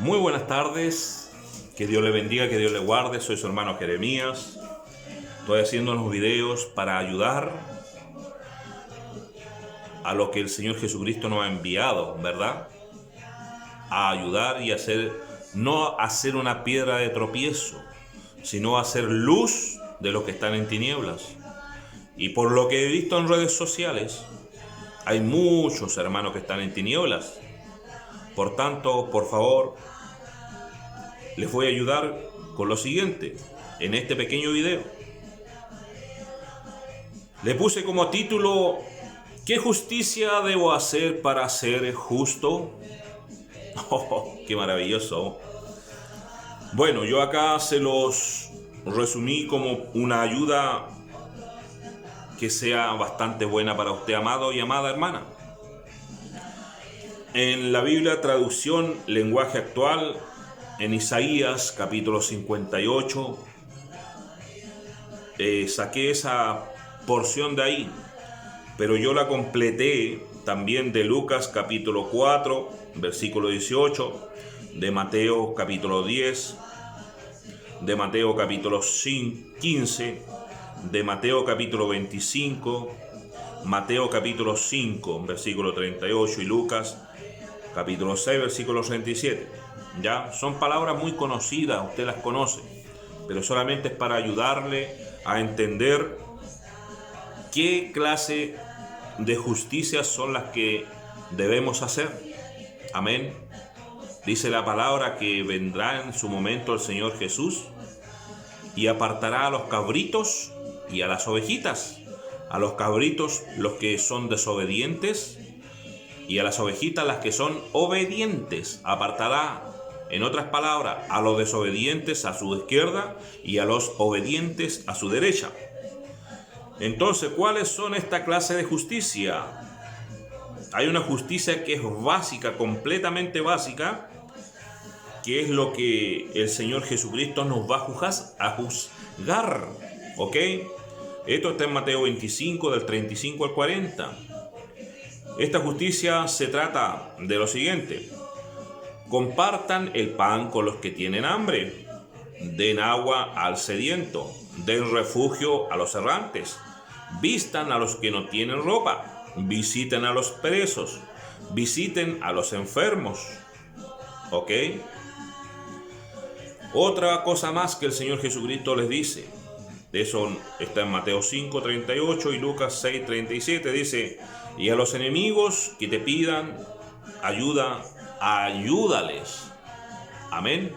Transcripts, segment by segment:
Muy buenas tardes, que Dios le bendiga, que Dios le guarde. Soy su hermano Jeremías. Estoy haciendo unos videos para ayudar a lo que el Señor Jesucristo nos ha enviado, ¿verdad? A ayudar y no hacer una piedra de tropiezo, sino hacer luz de los que están en tinieblas. Y por lo que he visto en redes sociales, hay muchos hermanos que están en tinieblas. Por tanto, por favor, les voy a ayudar con lo siguiente, en este pequeño video. Le puse como título: ¿qué justicia debo hacer para ser justo? Oh, ¡qué maravilloso! Bueno, yo acá se los resumí como una ayuda que sea bastante buena para usted, amado y amada hermana. En la Biblia, traducción, lenguaje actual, en Isaías capítulo 58, saqué esa porción de ahí, pero yo la completé también de Lucas capítulo 4, versículo 18, de Mateo capítulo 10, de Mateo capítulo 15, de Mateo capítulo 25, Mateo capítulo 5, versículo 38 y Lucas capítulo 6, versículo 37. Ya son palabras muy conocidas, usted las conoce, pero solamente es para ayudarle a entender qué clase de justicias son las que debemos hacer. Amén. Dice la palabra que vendrá en su momento el Señor Jesús y apartará a los cabritos y a las ovejitas. A los cabritos los que son desobedientes y a las ovejitas las que son obedientes. Apartará, en otras palabras, a los desobedientes a su izquierda y a los obedientes a su derecha. Entonces, ¿cuáles son esta clase de justicia? Hay una justicia que es básica, completamente básica, que es lo que el Señor Jesucristo nos va a juzgar. ¿Ok? Esto está en Mateo 25, del 35 al 40. Esta justicia se trata de lo siguiente: compartan el pan con los que tienen hambre, den agua al sediento, den refugio a los errantes, vistan a los que no tienen ropa, visiten a los presos, visiten a los enfermos. ¿Ok? Otra cosa más que el Señor Jesucristo les dice, eso está en Mateo 5, 38 y Lucas 6, 37, dice: y a los enemigos que te pidan ayuda, ayúdales. Amén.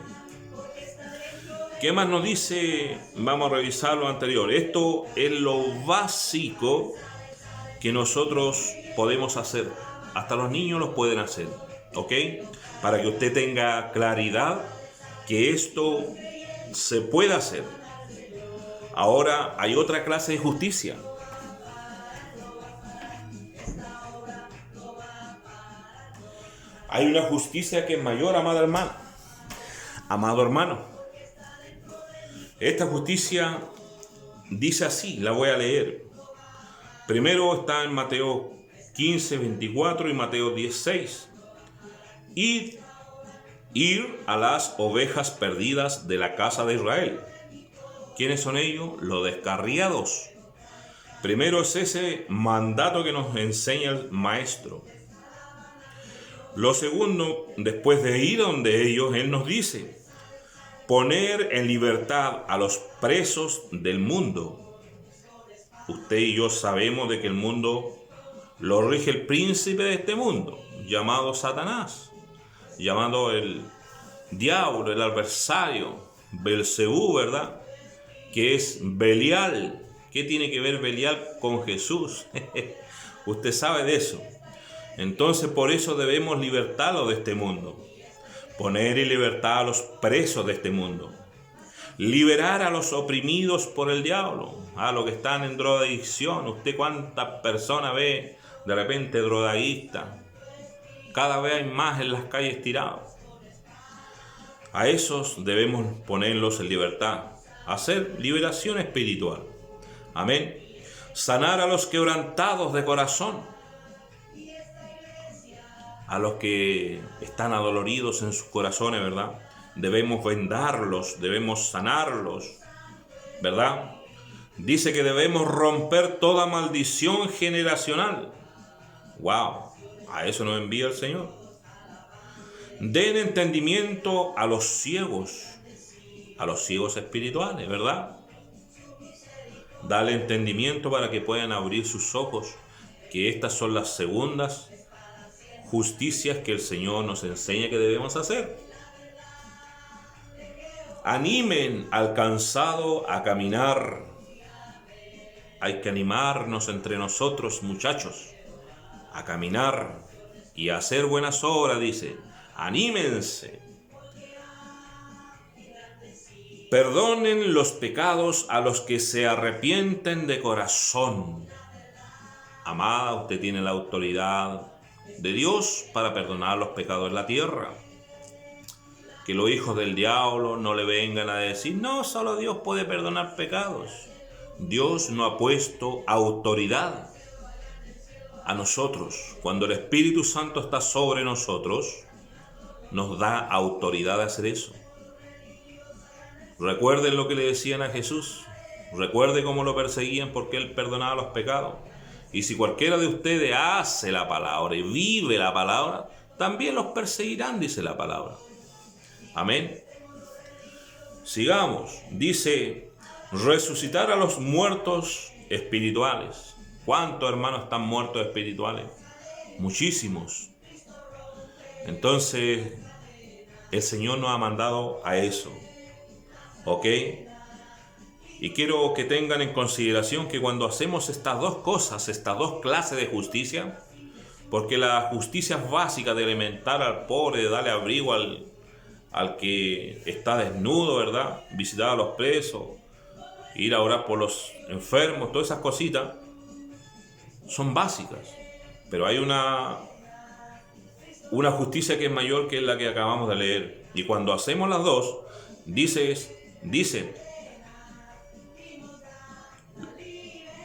¿Qué más nos dice? Vamos a revisar lo anterior. Esto es lo básico que nosotros podemos hacer. Hasta los niños lo pueden hacer. ¿Ok? Para que usted tenga claridad que esto se puede hacer. Ahora hay otra clase de justicia. Hay una justicia que es mayor, amada hermana, amado hermano. Esta justicia dice así, la voy a leer. Primero está en Mateo 15, 24 y Mateo 10, 6. Ir a las ovejas perdidas de la casa de Israel. ¿Quiénes son ellos? Los descarriados. Primero es ese mandato que nos enseña el maestro. Lo segundo, después de ir donde ellos, él nos dice: poner en libertad a los presos del mundo. Usted y yo sabemos de que el mundo lo rige el príncipe de este mundo, llamado Satanás, llamado el diablo, el adversario, Belcebú, ¿verdad? Que es Belial. ¿Qué tiene que ver Belial con Jesús? Usted sabe de eso. Entonces, por eso debemos libertarlo de este mundo. Poner en libertad a los presos de este mundo. Liberar a los oprimidos por el diablo, a los que están en drogadicción. Usted cuántas personas ve de repente drogadictas. Cada vez hay más en las calles tirados. A esos debemos ponerlos en libertad. Hacer liberación espiritual. Amén. Sanar a los quebrantados de corazón. a los que están adoloridos en sus corazones, ¿verdad? Debemos vendarlos, debemos sanarlos, ¿verdad? Dice que debemos romper toda maldición generacional. ¡Wow! A eso nos envía el Señor. Den entendimiento a los ciegos espirituales, ¿verdad? Dale entendimiento para que puedan abrir sus ojos, que estas son las segundas justicias que el Señor nos enseña que debemos hacer. Animen al cansado a caminar. Hay que animarnos entre nosotros, muchachos, a caminar y a hacer buenas obras, dice. Anímense. Perdonen los pecados a los que se arrepienten de corazón. Amada, usted tiene la autoridad de Dios para perdonar los pecados en la tierra. Que los hijos del diablo no le vengan a decir, no, solo Dios puede perdonar pecados. Dios no ha puesto autoridad a nosotros. Cuando el Espíritu Santo está sobre nosotros, nos da autoridad de hacer eso. Recuerden lo que le decían a Jesús. Recuerde cómo lo perseguían porque Él perdonaba los pecados. Y si cualquiera de ustedes hace la palabra y vive la palabra, también los perseguirán, dice la palabra. Amén. Sigamos. Dice, resucitar a los muertos espirituales. ¿Cuántos hermanos están muertos espirituales? Muchísimos. Entonces, el Señor nos ha mandado a eso. ¿Ok? Y quiero que tengan en consideración que cuando hacemos estas dos cosas, estas dos clases de justicia, porque la justicia es básica de alimentar al pobre, de darle abrigo al que está desnudo, ¿verdad? Visitar a los presos, ir a orar por los enfermos, todas esas cositas son básicas. Pero hay una justicia que es mayor, que es la que acabamos de leer. Y cuando hacemos las dos, dice,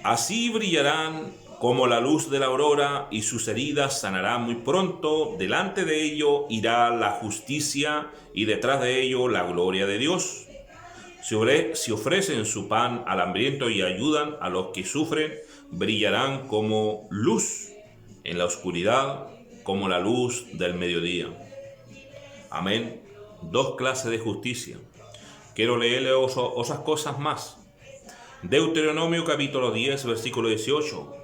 así brillarán como la luz de la aurora y sus heridas sanarán muy pronto. Delante de ello irá la justicia y detrás de ello la gloria de Dios. Si ofrecen su pan al hambriento y ayudan a los que sufren, brillarán como luz en la oscuridad, como la luz del mediodía. Amén. Dos clases de justicia. Quiero leerle otras cosas más. Deuteronomio capítulo 10, versículo 18.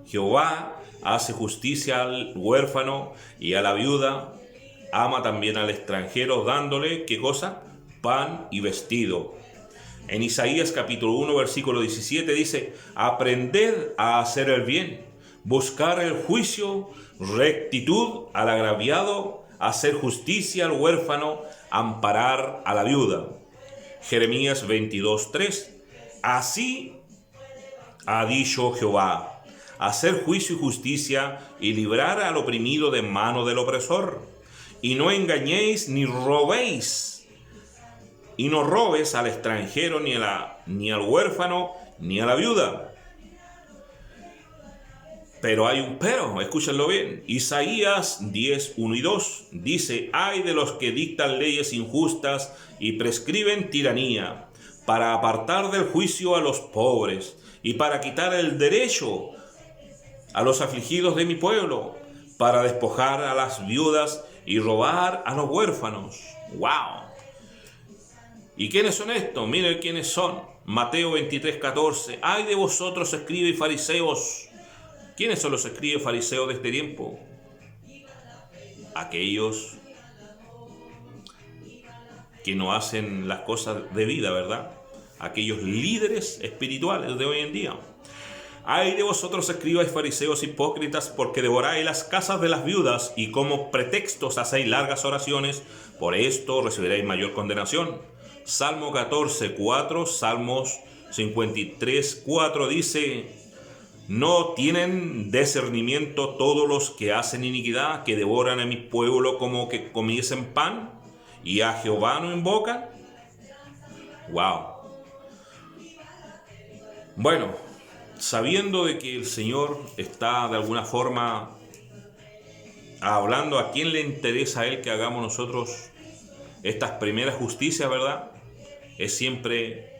Jehová hace justicia al huérfano y a la viuda, ama también al extranjero, dándole, ¿qué cosa? Pan y vestido. En Isaías capítulo 1, versículo 17 dice, aprended a hacer el bien, buscar el juicio, rectitud al agraviado, hacer justicia al huérfano, amparar a la viuda. Jeremías 22:3. Así ha dicho Jehová, hacer juicio y justicia y librar al oprimido de mano del opresor. Y no engañéis ni robéis. Y no robes al extranjero, ni al huérfano, ni a la viuda. Pero hay un pero, escúchenlo bien. Isaías 10, 1 y 2 dice, ay de los que dictan leyes injustas y prescriben tiranía, para apartar del juicio a los pobres y para quitar el derecho a los afligidos de mi pueblo, para despojar a las viudas y robar a los huérfanos. ¡Wow! ¿Y quiénes son estos? Miren quiénes son. Mateo 23, 14. ¡Ay de vosotros, escribas y fariseos! ¿Quiénes son los escribas y fariseos de este tiempo? Aquellos que no hacen las cosas de vida, ¿verdad? Aquellos líderes espirituales de hoy en día. Ay de vosotros, escribas y fariseos hipócritas, porque devoráis las casas de las viudas y como pretextos hacéis largas oraciones, por esto recibiréis mayor condenación. Salmo 14, 4, Salmos 53, 4 dice, no tienen discernimiento todos los que hacen iniquidad, que devoran a mi pueblo como que comiesen pan, y a Jehová no invocan. Wow. Bueno, sabiendo de que el Señor está de alguna forma hablando a quién le interesa a él que hagamos nosotros estas primeras justicias, ¿verdad? Es siempre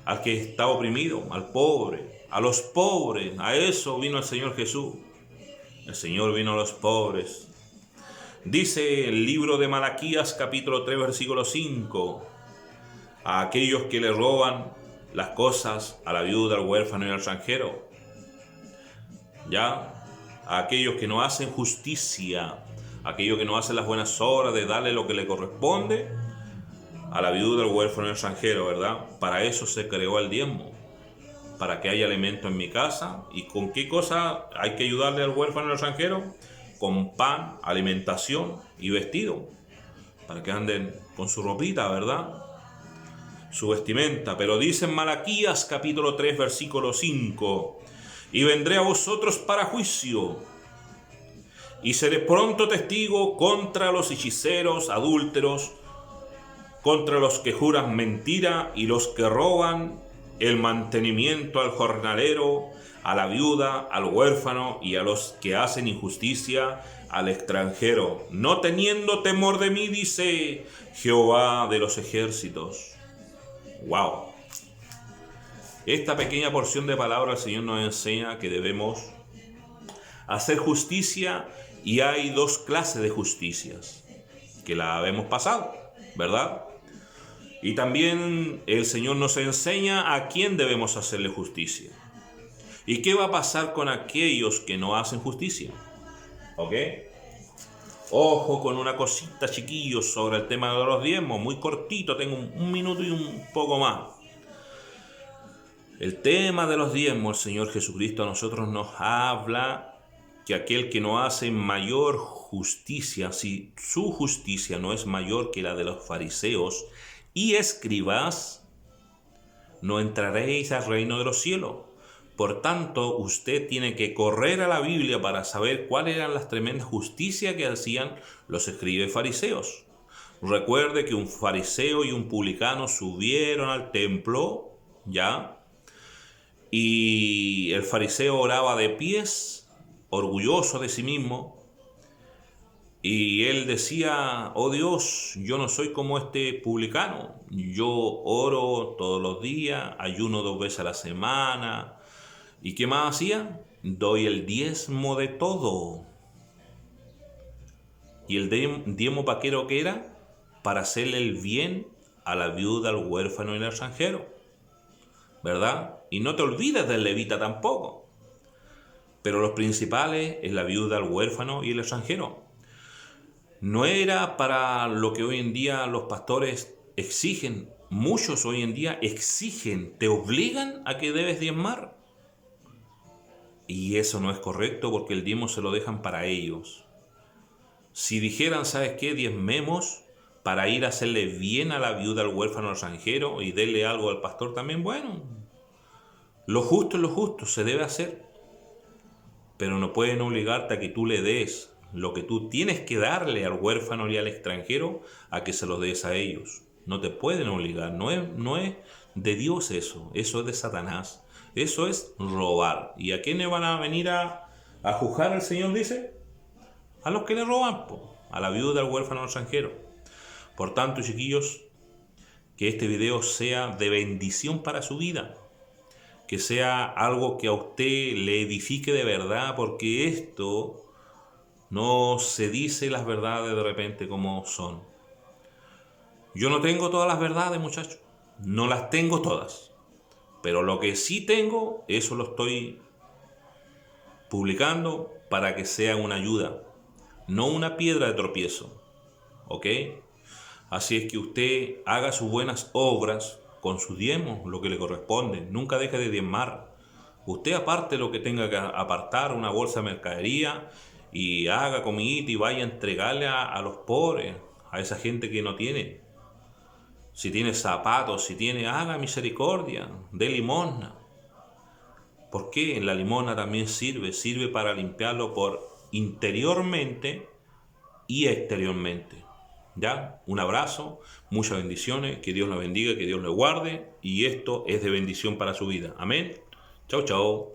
al que está oprimido, al pobre, a los pobres. A eso vino el Señor Jesús. El Señor vino a los pobres. Dice el libro de Malaquías capítulo 3 versículo 5: a aquellos que le roban las cosas a la viuda, al huérfano y al extranjero. Ya, a aquellos que no hacen justicia, a aquellos que no hacen las buenas obras de darle lo que le corresponde a la viuda, al huérfano y al extranjero, ¿verdad? Para eso se creó el diezmo, para que haya alimento en mi casa. ¿Y con qué cosa hay que ayudarle al huérfano y al extranjero? Con pan, alimentación y vestido, para que anden con su ropita, ¿verdad? Su vestimenta. Pero dice en Malaquías capítulo 3 versículo 5: y vendré a vosotros para juicio, y seré pronto testigo contra los hechiceros, adúlteros, contra los que juran mentira y los que roban el mantenimiento al jornalero, a la viuda, al huérfano y a los que hacen injusticia al extranjero, no teniendo temor de mí, dice Jehová de los ejércitos. ¡Wow! Esta pequeña porción de palabra el Señor nos enseña que debemos hacer justicia, y hay dos clases de justicias que la hemos pasado, ¿verdad? Y también el Señor nos enseña a quién debemos hacerle justicia. ¿Y qué va a pasar con aquellos que no hacen justicia? ¿Ok? Ojo con una cosita, chiquillos, sobre el tema de los diezmos, muy cortito, tengo un minuto y un poco más. El tema de los diezmos, el Señor Jesucristo a nosotros nos habla que aquel que no hace mayor justicia, si su justicia no es mayor que la de los fariseos y escribas, no entraréis al reino de los cielos. Por tanto, usted tiene que correr a la Biblia para saber cuáles eran las tremendas justicias que hacían los escribas y fariseos. Recuerde que un fariseo y un publicano subieron al templo, ¿ya? Y el fariseo oraba de pies, orgulloso de sí mismo, y él decía: oh Dios, yo no soy como este publicano, yo oro todos los días, ayuno 2 veces a la semana. ¿Y qué más hacía? Doy el diezmo de todo. ¿Y el diezmo para qué era que era? Para hacerle el bien a la viuda, al huérfano y al extranjero, ¿verdad? Y no te olvides del levita tampoco. Pero los principales es la viuda, el huérfano y el extranjero. No era para lo que hoy en día los pastores exigen. Muchos hoy en día exigen, te obligan a que debes diezmar. Y eso no es correcto, porque el diezmo se lo dejan para ellos. Si dijeran, ¿sabes qué? Diezmemos para ir a hacerle bien a la viuda, al huérfano, al extranjero, y denle algo al pastor también, bueno. Lo justo es lo justo, se debe hacer. Pero no pueden obligarte a que tú le des lo que tú tienes que darle al huérfano y al extranjero, a que se lo des a ellos. No te pueden obligar, no es de Dios eso es de Satanás. Eso es robar. ¿Y a quiénes van a venir a juzgar el Señor? Dice, a los que le roban, a la viuda, al huérfano, al extranjero. Por tanto, chiquillos, que este video sea de bendición para su vida, que sea algo que a usted le edifique de verdad, porque esto no se dice las verdades de repente como son. Yo no tengo todas las verdades, muchachos, no las tengo todas, pero lo que sí tengo, eso lo estoy publicando para que sea una ayuda, no una piedra de tropiezo, ¿ok? Así es que usted haga sus buenas obras con sus diezmos, lo que le corresponde. Nunca deje de diezmar. Usted aparte lo que tenga que apartar, una bolsa de mercadería, y haga comidita y vaya a entregarle a los pobres, a esa gente que no tiene. Si tiene zapatos, si tiene, haga misericordia, dé limosna. ¿Por qué? La limosna también sirve para limpiarlo por interiormente y exteriormente. ¿Ya? Un abrazo, muchas bendiciones, que Dios la bendiga, que Dios le guarde, y esto es de bendición para su vida. Amén. Chau, chau.